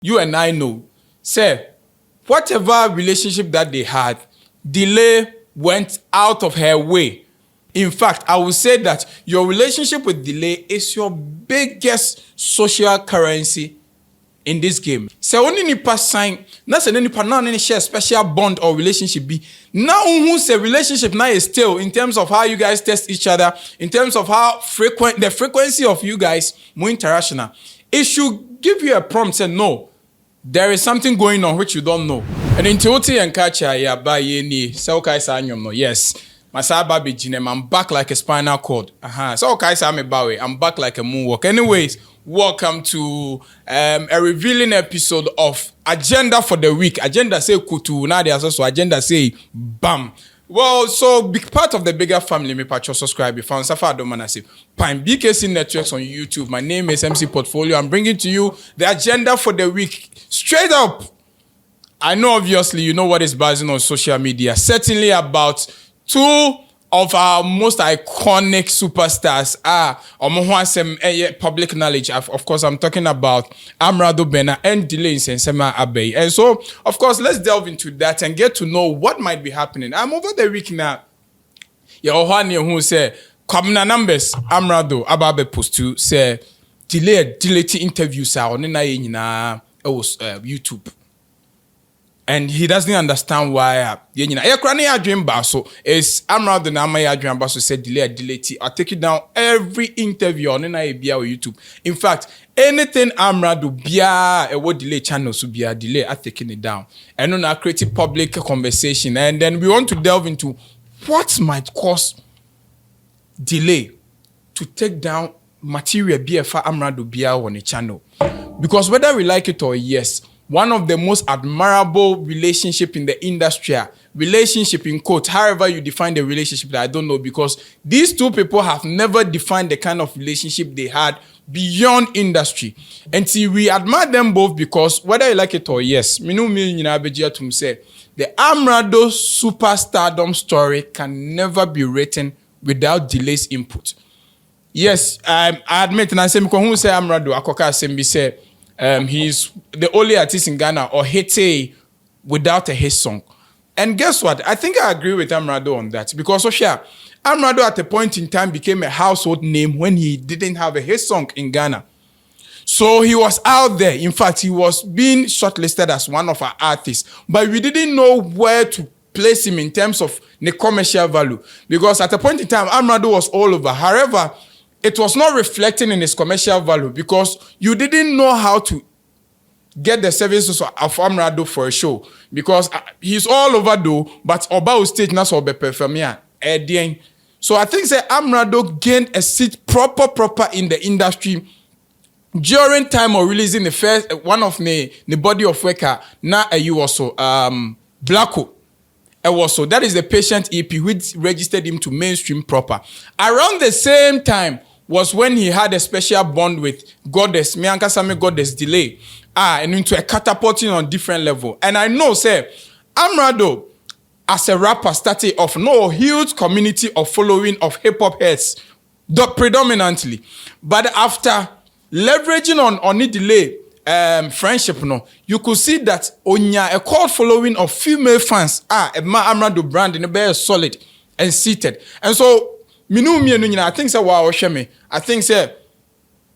you and I know, say, whatever relationship that they had, Delay went out of her way. In fact, I would say that your relationship with Delay is your biggest social currency in this game. So only nipa sign, na se nipa na any share special bond or relationship be. Now who say relationship now is still in terms of how you guys test each other, in terms of how the frequency of you guys more interactional. It should give you a prompt say no. There is something going on which you don't know. And in Teoti and Kacha ya ba ye ni so kai sa anyom no. Yes. Masaba be jinem, I'm back like a spinal cord. So kai sa me bawe, I'm back like a moonwalk. Anyways, welcome to a revealing episode of Agenda for the Week. Agenda say kutu, now there's also agenda say bam. Well, so big part of the bigger family, me patch subscribe. If I'm Safa Domanasi, Pine BKC Networks on YouTube. My name is MC Portfolio. I'm bringing to you the agenda for the week. Straight up, I know obviously you know what is buzzing on social media. Certainly about two of our most iconic superstars public knowledge. Of course, I'm talking about Amerado Burner and Delay Nsensema Abbey. And so, of course, let's delve into that and get to know what might be happening. I'm over the week now. Yohani who say, come na numbers, Amerado Ababe post to say, Delay interviews are on YouTube. And he doesn't understand why dream baso is Amerado na my dream baso said delay I take it down every interview on YouTube. In fact, anything Amerado bia a word delay channel so bia delay I taking it down. And on a creative public conversation. And then we want to delve into what might cause delay to take down material bia for Amerado bia on a channel. Because whether we like it or yes, one of the most admirable relationship in the industry, relationship in quote, however you define the relationship that I don't know, because these two people have never defined the kind of relationship they had beyond industry. And see, we admire them both because whether you like it or yes, the Amerado superstardom story can never be written without Delay's input. Yes, I admit, and I say, who say Amerado, Akoka Sembi say, he's the only artist in Ghana or hit without a hit song. And guess what? I think I agree with Amerado on that. Because Amerado at a point in time became a household name when he didn't have a hit song in Ghana. So he was out there. In fact, he was being shortlisted as one of our artists. But we didn't know where to place him in terms of the commercial value. Because at a point in time, Amerado was all over. However, it was not reflecting in his commercial value because you didn't know how to get the services of Amerado for a show. Because he's all over though, but Oba stage na so be perform. So I think that Amerado gained a seat proper in the industry during time of releasing the first one of the body of work na you also Blacko. Also, that is the Patient EP which registered him to mainstream proper. Around the same time was when he had a special bond with Goddess, Mianka Same Goddess Delay, and into a catapulting on different level. And I know, say, Amerado, as a rapper, started off no huge community of following of hip-hop heads, predominantly. But after leveraging on the Delay friendship, you could see that Onya, a cult following of female fans, Amerado brand in a very solid and seated. And so, I think so. Wow, I think say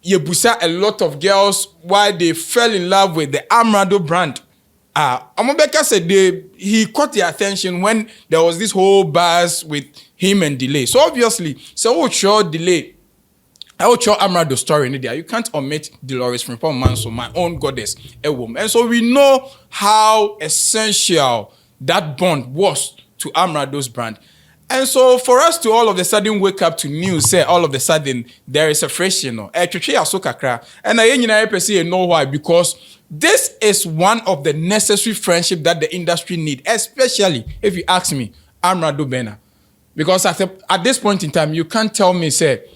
Yebusa a lot of girls why they fell in love with the Amerado brand. Amobeka said he caught the attention when there was this whole buzz with him and Delay. So obviously, so show Delay. I will show Amerado story in there. You can't omit Dolores from Manso, my own goddess, a woman. And so we know how essential that bond was to Amerado's brand. And so for us to all of a sudden wake up to news, say all of a sudden there is a fresh, and I know why, because this is one of the necessary friendship that the industry need, especially if you ask me, Amerado Burner. Because at this point in time, you can't tell me, say,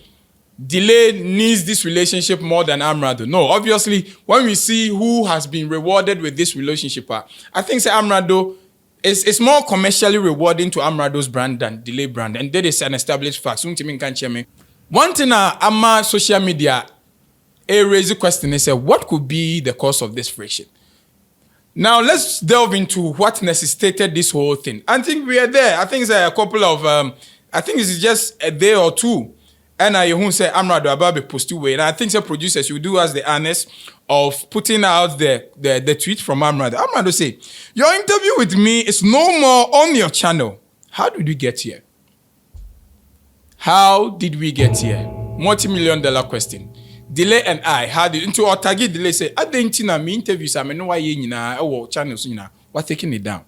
Delay needs this relationship more than Amerado. No, obviously, when we see who has been rewarded with this relationship, I think, say, Amerado, it's more commercially rewarding to Amerado's brand than Delay brand. And that is an established fact. One thing social media raise a question is what could be the cause of this friction? Now let's delve into what necessitated this whole thing. I think we are there. I think it's a couple of I think it's just a day or two. And I who say Amerado about be posted away. And I think the producers will do us the honest of putting out the tweet from Amerado. Amerado say, your interview with me is no more on your channel. How did we get here? How did we get here? Multi-million-dollar question. Delay and I had it into our target delay say, I didn't know me interviews. I know why you know channels we're taking it down.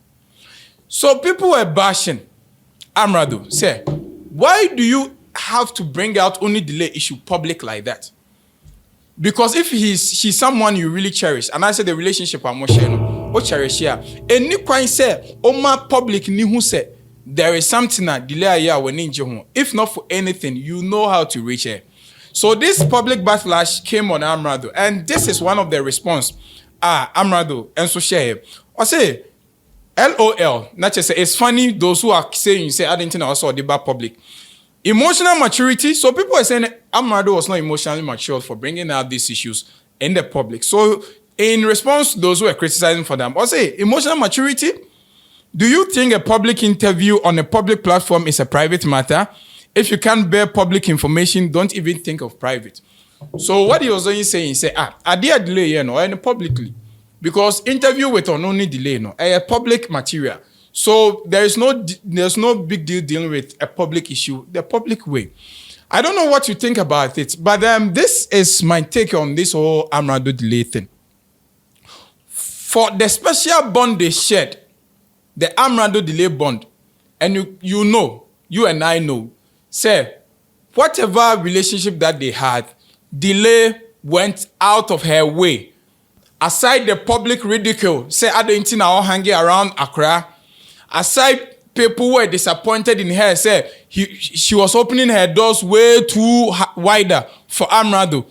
So people were bashing Amerado. Say, why do you have to bring out only delay issue public like that? Because if she's someone you really cherish, and I said the relationship I'm sharing, what cherish here. And you can say, my public ni who said there is something that delay here when ninja. If not for anything, you know how to reach her. So this public backlash came on Amerado, and this is one of the response. Amerado and so share. I say, LOL. Not just say it's funny. Those who are saying you say I didn't know also the bad public. Emotional maturity. So people are saying Amerado was not emotionally matured for bringing out these issues in the public. So in response to those who are criticizing for them, I say emotional maturity. Do you think a public interview on a public platform is a private matter? If you can't bear public information, don't even think of private. So what he was saying, say, I did delay, and publicly. Because interview with on only delay, a public material. So there's no big deal dealing with a public issue, the public way. I don't know what you think about it, but this is my take on this whole Amerado delay thing. For the special bond they shared, the Amerado delay bond, and you know, you and I know, say, whatever relationship that they had, delay went out of her way. Aside the public ridicule, say, I don't think now hanging around Accra. Aside people who were disappointed in her, say, she was opening her doors way too wider for Amerado.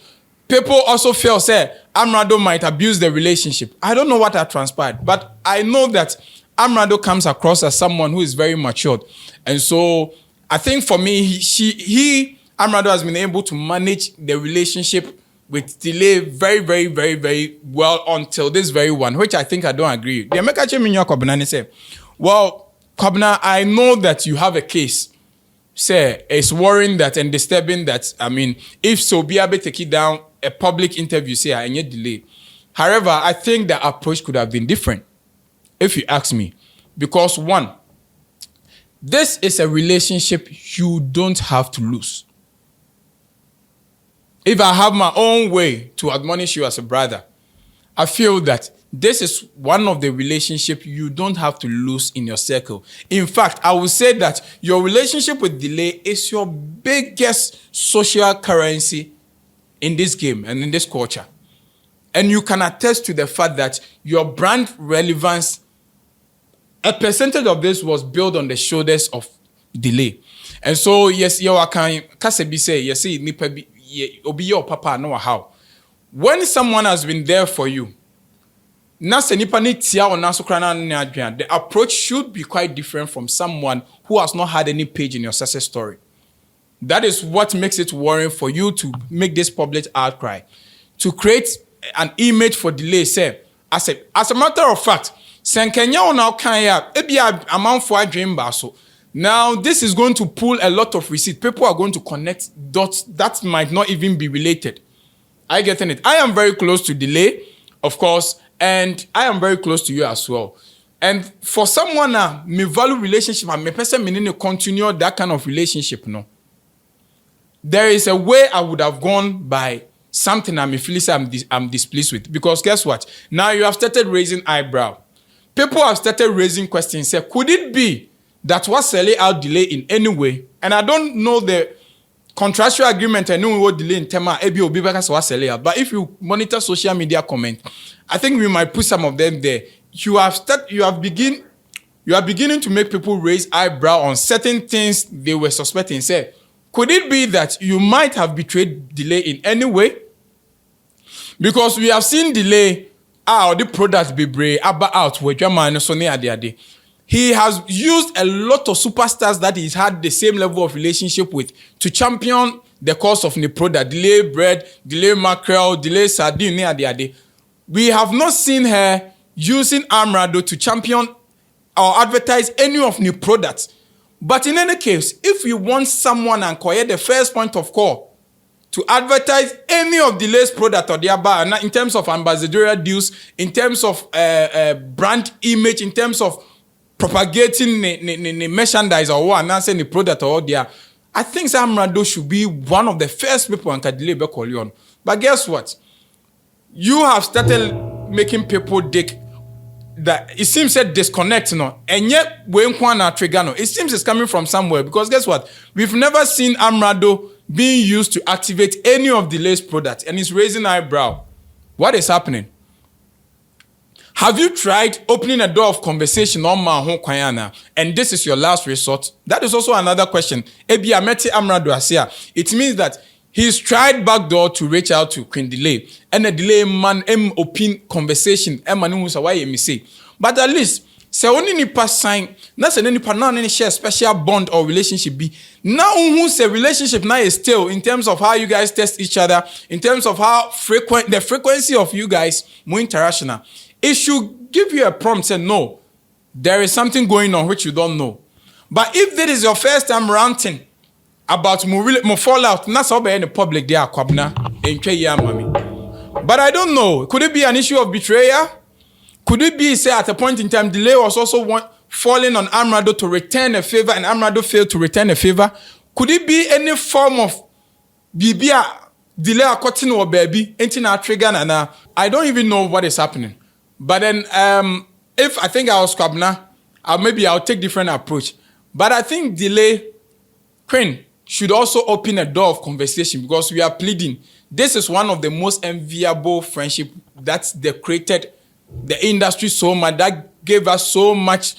People also felt, say, Amerado might abuse the relationship. I don't know what had transpired, but I know that Amerado comes across as someone who is very matured. And so I think for me, Amerado has been able to manage the relationship with delay very, very, very, very well until this very one, which I think I don't agree. The American Chairman Kobna say, well, Kobna, I know that you have a case. Say, it's worrying that and disturbing that, I mean, if so be able to take it down, a public interview, say, and yet delay. However, I think the approach could have been different, if you ask me. Because one, this is a relationship you don't have to lose. If I have my own way to admonish you as a brother, I feel that this is one of the relationships you don't have to lose in your circle. In fact, I would say that your relationship with delay is your biggest social currency in this game and in this culture. And you can attest to the fact that your brand relevance, a percentage of this was built on the shoulders of delay. And so, yes, you can Kasebi say, yes, nipa obi your papa know how. When someone has been there for you, the approach should be quite different from someone who has not had any page in your success story. That is what makes it worrying for you to make this public outcry. To create an image for delay, say, as a matter of fact, now this is going to pull a lot of receipts. People are going to connect dots that might not even be related. I getting it. I am very close to delay, of course, and I am very close to you as well. And for someone me value relationship and me person meaning continue that kind of relationship, no. There is a way I would have gone by something I'm displeased with. Because guess what? Now you have started raising eyebrow. People have started raising questions. Say, could it be that was selling out delay in any way? And I don't know the contractual agreement. I know what delay in Tema ABOB because was selling out. But if you monitor social media comment, I think we might put some of them there. You are beginning to make people raise eyebrow on certain things they were suspecting. Say, could it be that you might have betrayed delay in any way? Because we have seen delay the product be brave out with your man so near the he has used a lot of superstars that he's had the same level of relationship with to champion the cause of the product. Delay bread, delay mackerel, delay sardine near the we have not seen her using Amerado to champion or advertise any of new products. But in any case, if you want someone and call the first point of call to advertise any of the latest product or their bar, in terms of ambassadorial deals, in terms of brand image, in terms of propagating the merchandise or what, and saying the product or there, I think Amerado should be one of the first people and can delay call you on. But guess what? You have started making people dig that it seems a disconnect, and yet when trigger, it seems it's coming from somewhere, because guess what? We've never seen Amerado being used to activate any of the latest products, and it's raising eyebrow. What is happening? Have you tried opening a door of conversation on Mahon Kwayana, and this is your last resort? That is also another question. Ebi Ameti Amerado Asia. It means that he's tried backdoor to reach out to Queen Delay, and the Delay man open conversation. But at least, se only nipa sign, na se nipa na any share special bond or relationship be. Now who say relationship now is still in terms of how you guys test each other, in terms of how the frequency of you guys more international. It should give you a prompt, say no, there is something going on which you don't know. But if this is your first time ranting about more fallout, that's all in the public there, Kwabna, and but I don't know. Could it be an issue of betrayal? Could it be, say, at a point in time, Delay was also falling on Amerado to return a favor, and Amerado failed to return a favor? Could it be any form of Bibia Delay a cutting or baby, ain't na trigger, and I don't even know what is happening. But then, if I think I was Kwabna, maybe I'll take different approach. But I think Delay, Queen, should also open a door of conversation, because we are pleading. This is one of the most enviable friendship that they created the industry so much, that gave us so much,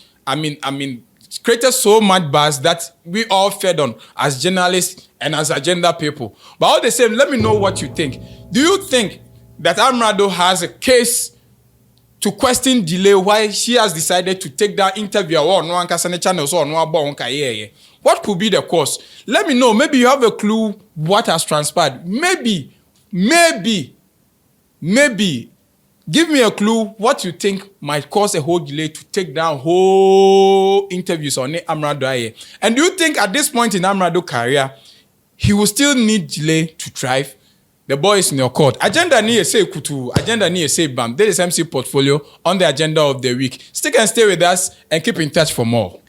created so much buzz that we all fed on as journalists and as agenda people. But all the same, let me know what you think. Do you think that Amerado has a case to question Delay why she has decided to take that interview or no one channel or no one? What could be the cause? Let me know. Maybe you have a clue what has transpired. Maybe. Give me a clue what you think might cause a whole Delay to take down whole interviews on Amerado. And do you think at this point in Amerado career, he will still need Delay to thrive? The boy is in your court. Agenda ni say kutu. Agenda ni say bam. This is MC Portfolio on the agenda of the week. Stick and stay with us and keep in touch for more.